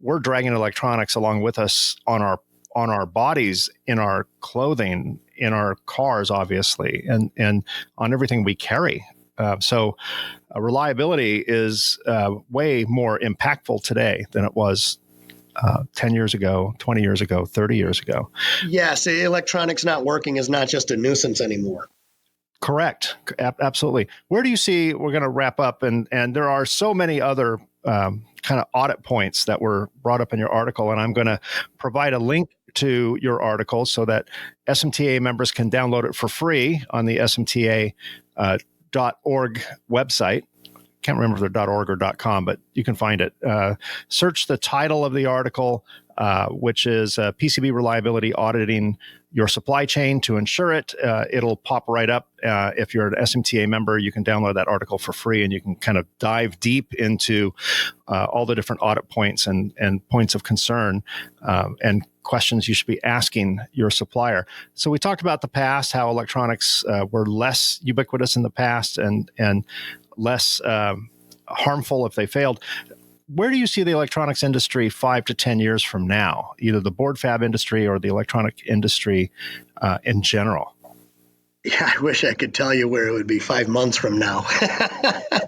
we're dragging electronics along with us on our bodies, in our clothing, in our cars, obviously, and on everything we carry. So reliability is way more impactful today than it was 10 years ago, 20 years ago, 30 years ago.
Yes, electronics not working is not just a nuisance anymore.
Correct. Absolutely. Where do you see, we're going to wrap up, and there are so many other kind of audit points that were brought up in your article, and I'm going to provide a link to your article so that SMTAI members can download it for free on the SMTAI.org website. Can't remember if they're .org or .com, but you can find it. Search the title of the article, which is PCB Reliability Auditing Your Supply Chain to Insure It. It'll pop right up. If you're an SMTAI member, you can download that article for free, and you can kind of dive deep into all the different audit points and points of concern and questions you should be asking your supplier. So we talked about the past, how electronics were less ubiquitous in the past and less harmful if they failed. Where do you see the electronics industry 5 to 10 years from now, either the board fab industry or the electronic industry in general?
Yeah, I wish I could tell you where it would be 5 months from now. The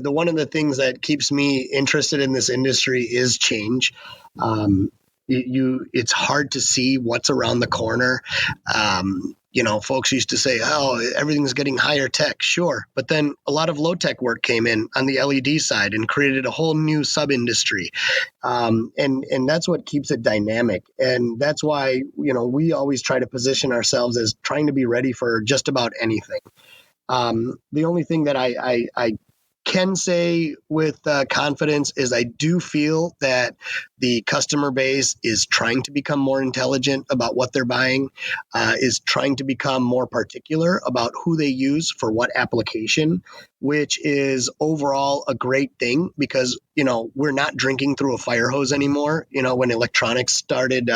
one of the things that keeps me interested in this industry is change. It's hard to see what's around the corner. Folks used to say, oh, everything's getting higher tech. Sure. But then a lot of low tech work came in on the LED side and created a whole new sub industry. And that's what keeps it dynamic. And that's why, we always try to position ourselves as trying to be ready for just about anything. The only thing that I can say with confidence is I do feel that the customer base is trying to become more intelligent about what they're buying, is trying to become more particular about who they use for what application, which is overall a great thing because, we're not drinking through a fire hose anymore. When electronics started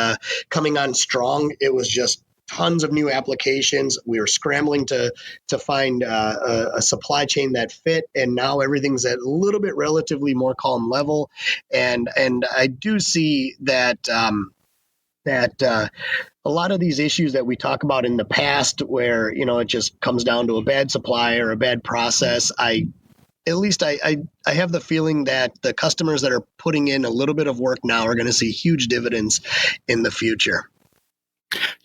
coming on strong, it was just tons of new applications. We were scrambling to find a supply chain that fit, and now everything's at a little bit relatively more calm level. And I do see that a lot of these issues that we talk about in the past, where it just comes down to a bad supply or a bad process, I have the feeling that the customers that are putting in a little bit of work now are going to see huge dividends in the future.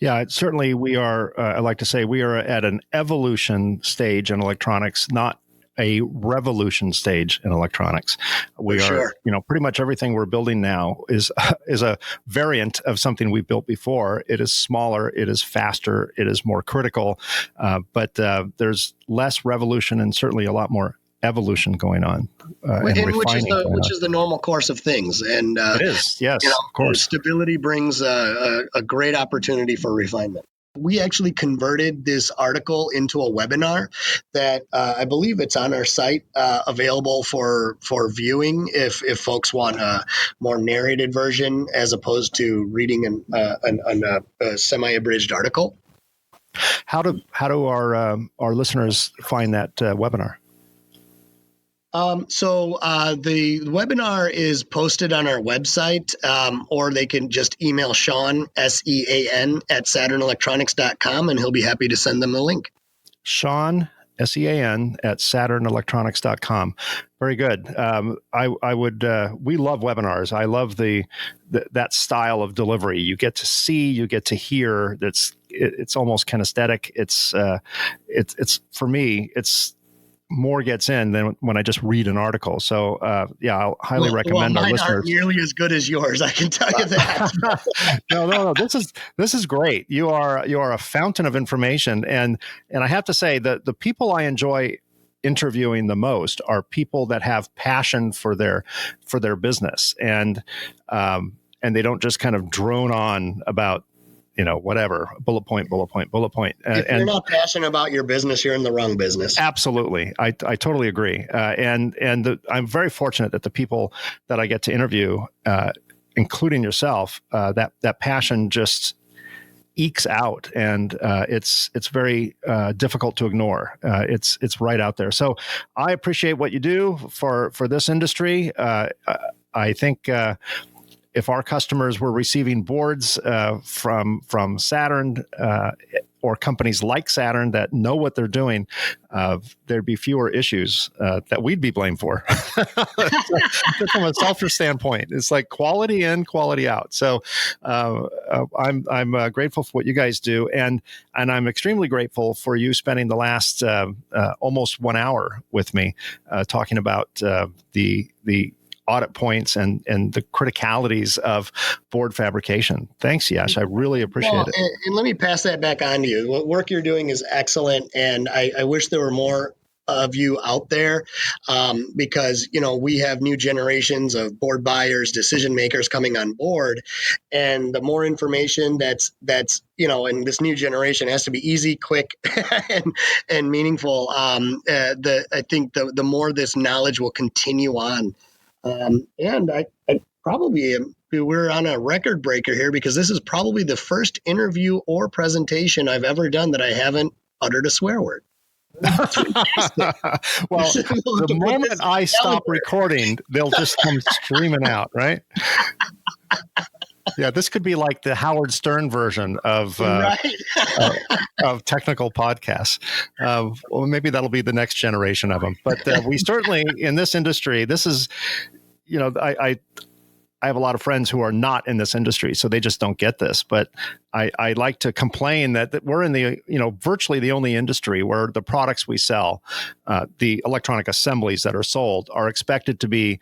Yeah, certainly we are, I like to say, we are at an evolution stage in electronics, not a revolution stage in electronics. We are, pretty much everything we're building now is a variant of something we built before. It is smaller, it is faster, it is more critical, but there's less revolution and certainly a lot more evolution going on,
which is the normal course of things. And
it is, yes, of course.
Stability brings a great opportunity for refinement. We actually converted this article into a webinar that I believe it's on our site, available for viewing if folks want a more narrated version as opposed to reading a semi-abridged article.
How do our listeners find that webinar?
So the webinar is posted on our website, or they can just email Sean, SEAN, at SaturnElectronics.com, and he'll be happy to send them the link.
Sean, SEAN, at SaturnElectronics.com. Very good. I would. We love webinars. I love that style of delivery. You get to see, you get to hear. It's almost kinesthetic. It's for me. It's more gets in than when I just read an article. So, I'll highly recommend our listeners.
Mine aren't nearly as good as yours, I can tell you that.
No. This is great. You are a fountain of information, and I have to say that the people I enjoy interviewing the most are people that have passion for their business, and they don't just kind of drone on about whatever, bullet point.
If you're not passionate about your business, you're in the wrong business.
Absolutely. I totally agree. I'm very fortunate that the people that I get to interview, including yourself, that passion just ekes out, and it's very difficult to ignore. It's right out there. So I appreciate what you do for this industry. I think if our customers were receiving boards from Saturn or companies like Saturn that know what they're doing, there'd be fewer issues that we'd be blamed for. Just from a selfish standpoint, it's like quality in, quality out. So I'm grateful for what you guys do, and I'm extremely grateful for you spending the last almost 1 hour with me talking about the audit points and the criticalities of board fabrication. Thanks, Yash. I really appreciate it.
And let me pass that back on to you. What work you're doing is excellent, and I wish there were more of you out there, because we have new generations of board buyers, decision makers coming on board, and the more information that's and this new generation has to be easy, quick, and meaningful. I think the more this knowledge will continue on. And I probably we're on a record breaker here, because this is probably the first interview or presentation I've ever done that I haven't uttered a swear word.
Well, the moment I stop recording, they'll just come streaming out, right? Yeah, this could be like the Howard Stern version of of technical podcasts. Well, maybe that'll be the next generation of them. But we certainly, in this industry, this is, I have a lot of friends who are not in this industry, so they just don't get this. But I like to complain that we're in the, virtually the only industry where the products we sell, the electronic assemblies that are sold, are expected to be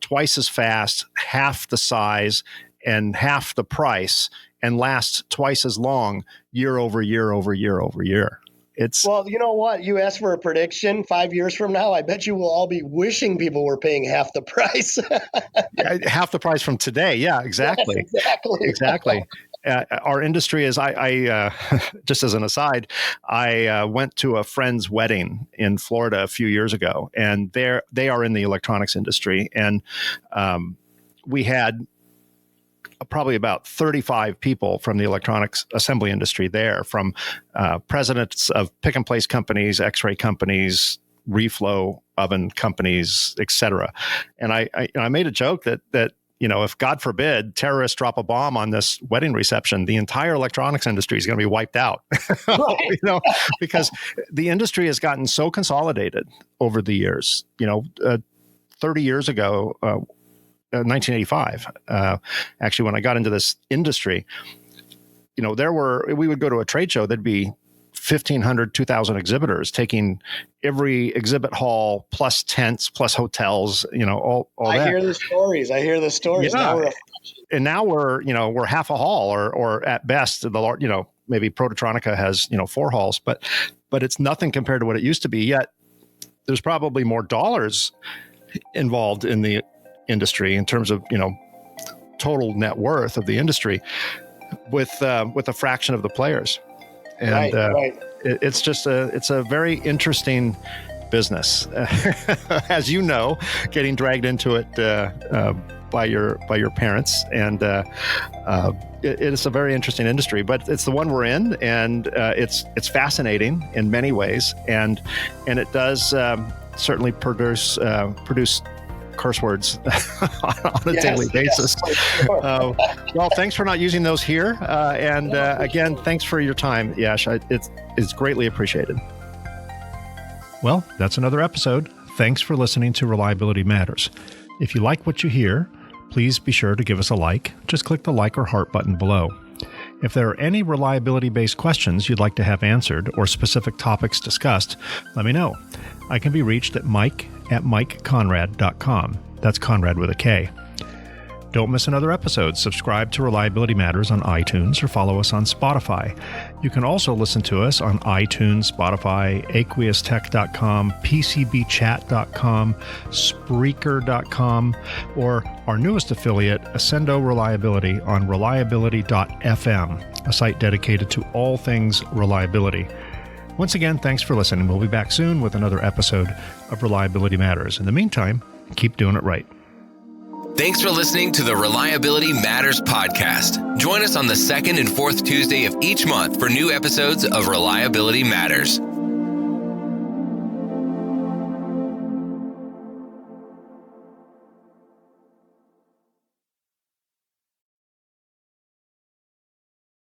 twice as fast, half the size, and half the price, and last twice as long year over year over year over year.
Well, you know what? You asked for a prediction 5 years from now. I bet you will all be wishing people were paying half the price.
half the price from today. Yeah, exactly.
Yes,
exactly. Our industry is, I just as an aside, I went to a friend's wedding in Florida a few years ago, and they are in the electronics industry. And we had probably about 35 people from the electronics assembly industry there, from presidents of pick and place companies, X-ray companies, reflow oven companies, et cetera. And I made a joke that if God forbid terrorists drop a bomb on this wedding reception, the entire electronics industry is going to be wiped out.
Right.
Because the industry has gotten so consolidated over the years. 30 years ago, 1985, actually, when I got into this industry, we would go to a trade show, there'd be 1,500, 2,000 exhibitors taking every exhibit hall plus tents plus hotels, all that.
I hear the stories.
Yeah. Now we're half a hall or at best, maybe Prototronica has, 4 halls, but it's nothing compared to what it used to be. Yet there's probably more dollars involved in the industry in terms of, total net worth of the industry with a fraction of the players. And
right.
It's a very interesting business, as you know, getting dragged into it by your parents, and it is a very interesting industry. But it's the one we're in, and it's fascinating in many ways, and it does certainly produce curse words on a daily basis.
Sure.
Well, thanks for not using those here. And again, thanks for your time, Yash. It's greatly appreciated. Well, that's another episode. Thanks for listening to Reliability Matters. If you like what you hear, please be sure to give us a like. Just click the like or heart button below. If there are any reliability-based questions you'd like to have answered or specific topics discussed, let me know. I can be reached at mike@mikeconrad.com. That's Conrad with a K. Don't miss another episode. Subscribe to Reliability Matters on iTunes or follow us on Spotify. You can also listen to us on iTunes, Spotify, aqueoustech.com, PCBchat.com, Spreaker.com, or our newest affiliate, Ascendo Reliability, on reliability.fm, a site dedicated to all things reliability. Once again, thanks for listening. We'll be back soon with another episode of Reliability Matters. In the meantime, keep doing it right.
Thanks for listening to the Reliability Matters podcast. Join us on the second and fourth Tuesday of each month for new episodes of Reliability Matters.